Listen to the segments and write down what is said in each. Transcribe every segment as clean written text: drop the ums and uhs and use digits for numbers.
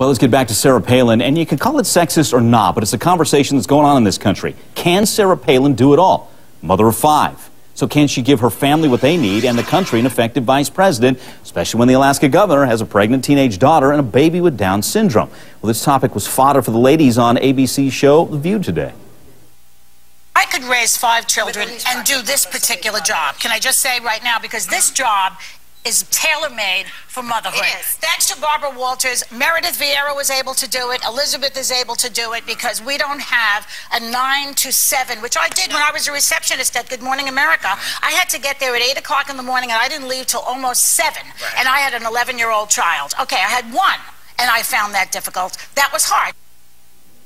Well, let's get back to Sarah Palin, and you can call it sexist or not, but it's a conversation that's going on in this country. Can Sarah Palin do it all? Mother of 5. So can she give her family what they need and the country an effective vice president, especially when the Alaska governor has a pregnant teenage daughter and a baby with Down syndrome? Well, this topic was fodder for the ladies on ABC's show, The View, today. I could raise 5 children and do this particular job. Can I just say right now, because this job is tailor-made for motherhood. Thanks to Barbara Walters, Meredith Vieira was able to do it, Elizabeth is able to do it, because we don't have a 9 to 7, which I did when I was a receptionist at Good Morning America. I had to get there at 8 o'clock in the morning, and I didn't leave till almost 7, and I had an 11-year-old child. Okay, I had 1, and I found that difficult. That was hard.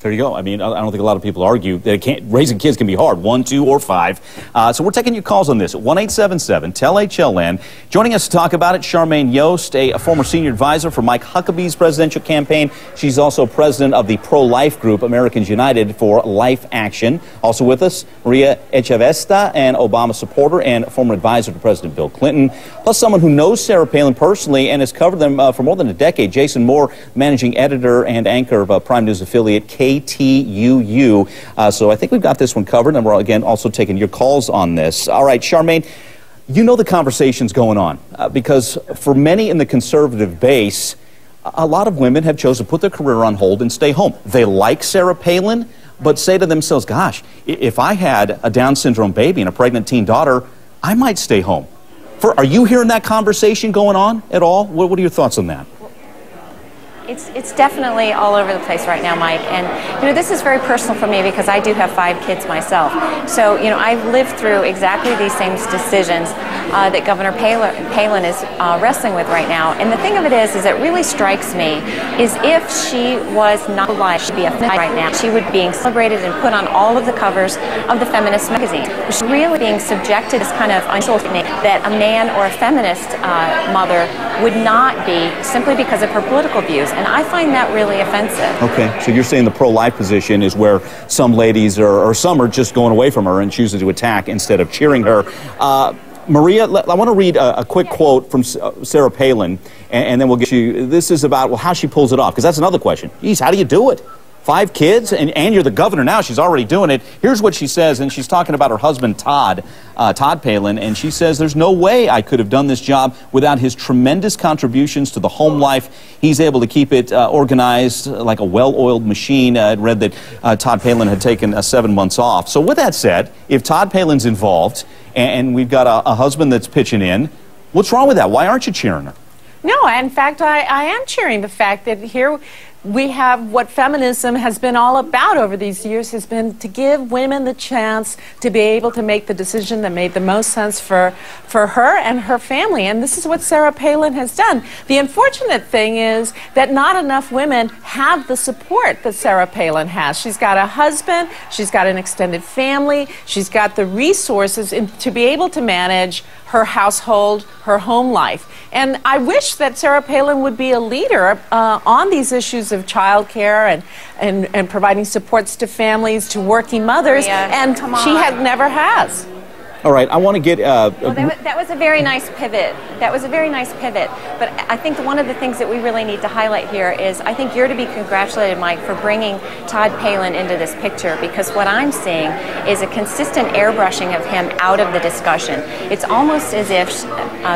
There you go. I mean, I don't think a lot of people argue that raising kids can be hard, 1, 2, or 5. So we're taking your calls on this at 1-877-TEL-HLN. Joining us to talk about it, Charmaine Yost, a former senior advisor for Mike Huckabee's presidential campaign. She's also president of the pro-life group Americans United for Life Action. Also with us, Maria Echevesta, an Obama supporter and former advisor to President Bill Clinton, plus someone who knows Sarah Palin personally and has covered them for more than a decade, Jason Moore, managing editor and anchor of Prime News affiliate KTUU. So I think we've got this one covered, and we're, again, also taking your calls on this. All right, Charmaine, you know the conversation's going on because for many in the conservative base, a lot of women have chosen to put their career on hold and stay home. They like Sarah Palin, but say to themselves, gosh, if I had a Down syndrome baby and a pregnant teen daughter, I might stay home. Are you hearing that conversation going on at all? What are your thoughts on that? It's definitely all over the place right now, Mike. And, you know, this is very personal for me because I do have 5 kids myself. So, you know, I've lived through exactly these same decisions that Governor Palin is wrestling with right now. And the thing of it is it really strikes me is if she was not alive, she'd be a feminist right now. She would be being celebrated and put on all of the covers of the feminist magazine. She's really being subjected to this kind of unusual technique that a man or a feminist mother would not be simply because of her political views. And I find that really offensive. Okay, so you're saying the pro-life position is where some ladies or some are just going away from her and choosing to attack instead of cheering her. Maria, I want to read a quick quote from Sarah Palin, and then we'll get you. This is about, well, how she pulls it off, because that's another question. Geez, how do you do it? 5 kids, and you're the governor now. She's already doing it. Here's what she says, and she's talking about her husband, Todd Palin, and she says, there's no way I could have done this job without his tremendous contributions to the home life. He's able to keep it organized like a well-oiled machine. I'd read that Todd Palin had taken 7 months off. So with that said, if Todd Palin's involved, and we've got a husband that's pitching in, what's wrong with that? Why aren't you cheering her? No, in fact, I am cheering the fact that here we have what feminism has been all about over these years, has been to give women the chance to be able to make the decision that made the most sense for her and her family. And this is what Sarah Palin has done. The unfortunate thing is that not enough women have the support that Sarah Palin has. She's got a husband, she's got an extended family, she's got the resources to be able to manage her household, her home life. And I wish that Sarah Palin would be a leader on these issues of child care and providing supports to families, to working mothers, and she never has. All right, I want to get... well, that was a very nice pivot. That was a very nice pivot. But I think one of the things that we really need to highlight here is I think you're to be congratulated, Mike, for bringing Todd Palin into this picture, because what I'm seeing is a consistent airbrushing of him out of the discussion. It's almost as if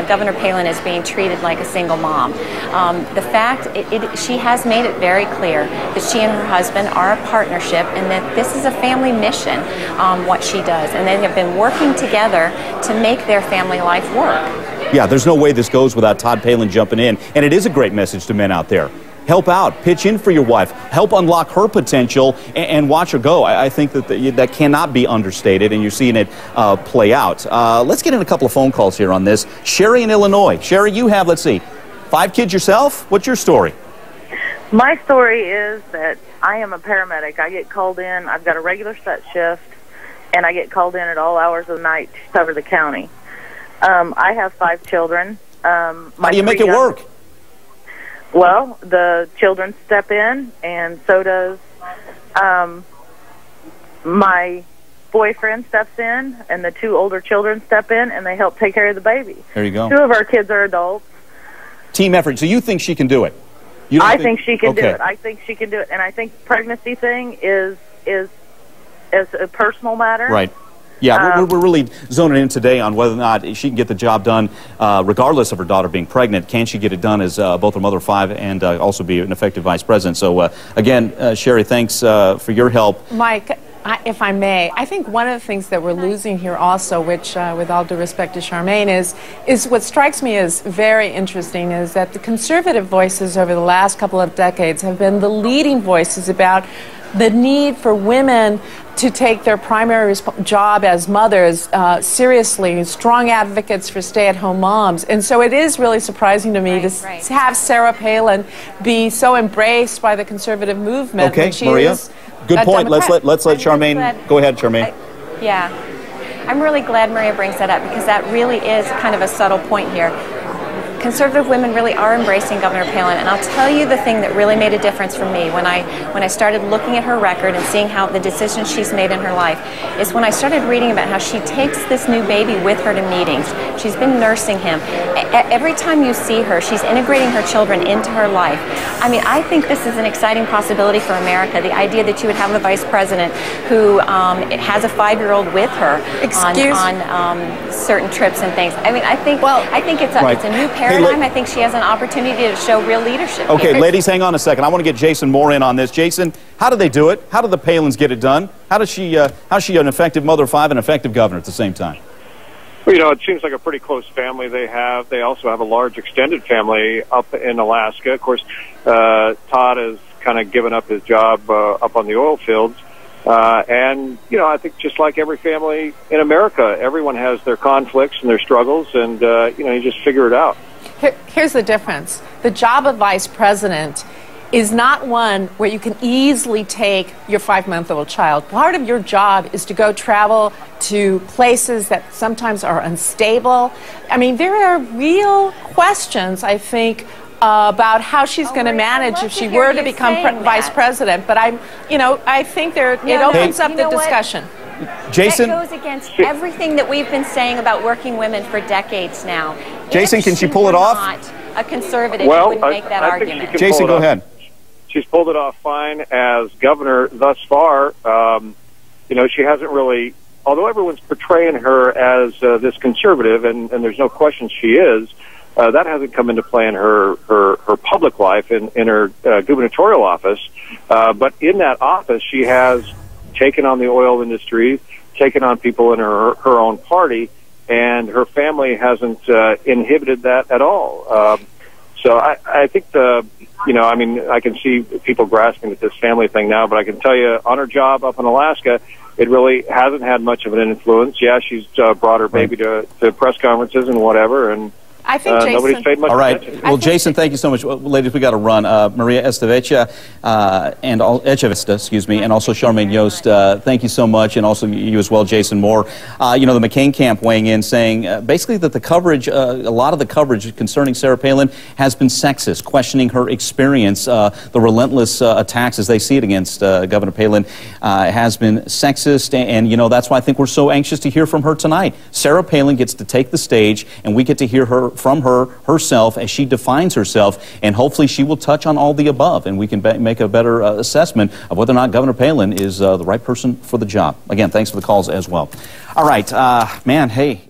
Governor Palin is being treated like a single mom. The fact, she has made it very clear that she and her husband are a partnership and that this is a family mission, what she does. And they have been working together to make their family life work. Yeah, there's no way this goes without Todd Palin jumping in. And it is a great message to men out there. Help out, pitch in for your wife, help unlock her potential, and watch her go. I think that cannot be understated, and you're seeing it play out. Let's get in a couple of phone calls here on this. Sherry in Illinois. Sherry, you have, let's see, 5 kids yourself? What's your story? My story is that I am a paramedic. I get called in. I've got a regular set shift, and I get called in at all hours of the night to cover the county. I have 5 children. How do you make it work? Well, the children step in, and so does my boyfriend steps in, and the 2 older children step in, and they help take care of the baby. There you go. 2 of our kids are adults. Team effort. So you think she can do it? I think she can do it. I think she can do it, and I think pregnancy thing is a personal matter. Right. Yeah, we're really zoning in today on whether or not she can get the job done regardless of her daughter being pregnant. Can she get it done as both a mother of 5 and also be an effective vice president? So, again, Sherry, thanks for your help. Mike, if I may, I think one of the things that we're losing here also, which with all due respect to Charmaine, is what strikes me as very interesting is that the conservative voices over the last couple of decades have been the leading voices about the need for women to take their primary job as mothers seriously, strong advocates for stay-at-home moms. And so it is really surprising to me to have Sarah Palin be so embraced by the conservative movement. Okay, Maria, good point. Let's let Charmaine go ahead, Charmaine. Yeah, I'm really glad Maria brings that up because that really is kind of a subtle point here. Conservative women really are embracing Governor Palin, and I'll tell you the thing that really made a difference for me when I started looking at her record and seeing how the decisions she's made in her life is when I started reading about how she takes this new baby with her to meetings. She's been nursing him. Every time you see her, she's integrating her children into her life. I mean, I think this is an exciting possibility for America, the idea that you would have a vice president who has a 5-year-old with her on certain trips and things. I mean, I think it's a new paradigm. I think she has an opportunity to show real leadership. Okay, ladies, hang on a second. I want to get Jason Moore in on this. Jason, how do they do it? How do the Palins get it done? How's she an effective mother of 5 and effective governor at the same time? Well, you know, it seems like a pretty close family they have. They also have a large extended family up in Alaska. Of course, Todd has kind of given up his job up on the oil fields. And, you know, I think just like every family in America, everyone has their conflicts and their struggles, and, you know, you just figure it out. Here's the difference. The job of vice president is not one where you can easily take your 5-month-old child. Part of your job is to go travel to places that sometimes are unstable. I mean, there are real questions, I think, about how she's going to manage if she were to become vice president. But I think it opens up the discussion. Jason? That goes against everything that we've been saying about working women for decades now. Jason, can she pull it off? Not a conservative, you wouldn't make that argument. Jason, go ahead. She's pulled it off fine as governor thus far. You know, she hasn't really, although everyone's portraying her as this conservative, and there's no question she is, that hasn't come into play in her public life, in her gubernatorial office. But in that office, she has taken on the oil industry, taken on people in her own party, and her family hasn't inhibited that at all. So I think you know, I mean, I can see people grasping at this family thing now, but I can tell you on her job up in Alaska, it really hasn't had much of an influence. Yeah, she's brought her baby to press conferences and whatever, and I think nobody's paid much attention. All right. Well, Jason, thank you so much. Well, ladies, we got to run. Maria Echevesta, and also Charmaine Yost, thank you so much, and also you as well, Jason Moore. You know, the McCain camp weighing in, saying basically that the coverage, a lot of the coverage concerning Sarah Palin has been sexist, questioning her experience. The relentless attacks, as they see it, against Governor Palin has been sexist, and you know, that's why I think we're so anxious to hear from her tonight. Sarah Palin gets to take the stage, and we get to hear from her herself as she defines herself, and hopefully she will touch on all the above, and we can make a better assessment of whether or not Governor Palin is the right person for the job. Again, thanks for the calls as well. All right, man, hey.